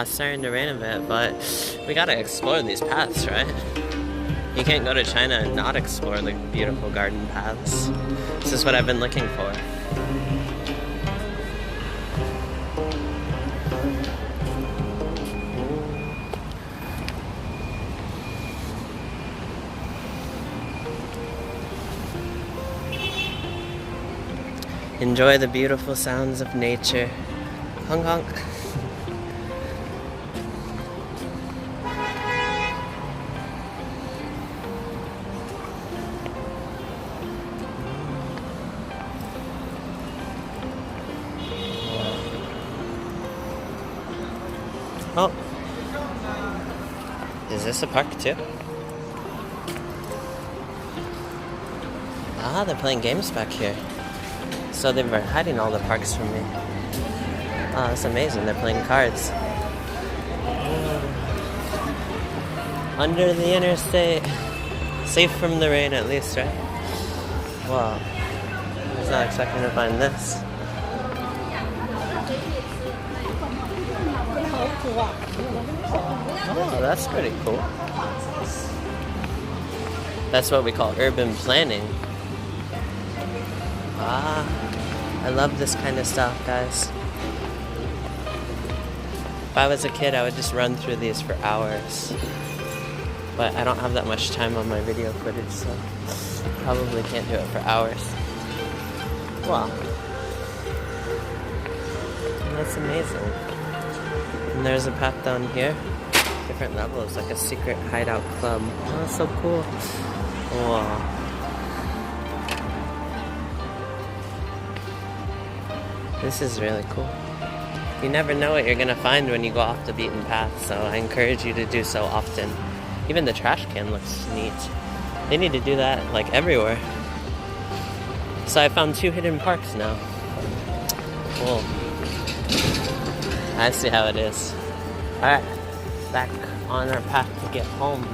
Starting to rain a bit, but we gotta explore these paths, right? You can't go to China and not explore the beautiful garden paths. This is what I've been looking for. Enjoy the beautiful sounds of nature. Honk honk. Oh, is this a park too? Ah, they're playing games back here. So they were hiding all the parks from me. Oh, that's amazing. They're playing cards. Under the interstate. Safe from the rain at least, right? Wow. I was not expecting to find this. Oh, that's pretty cool. That's what we call urban planning. Ah, I love this kind of stuff, guys. If I was a kid, I would just run through these for hours. But I don't have that much time on my video footage, so probably can't do it for hours. Wow. That's amazing. And there's a path down here. Different levels, like a secret hideout club. Oh, that's so cool. Wow. This is really cool. You never know what you're gonna find when you go off the beaten path, so I encourage you to do so often. Even the trash can looks neat. They need to do that, like, everywhere. So I found 2 hidden parks now. Cool. I see how it is. Alright, back on our path to get home.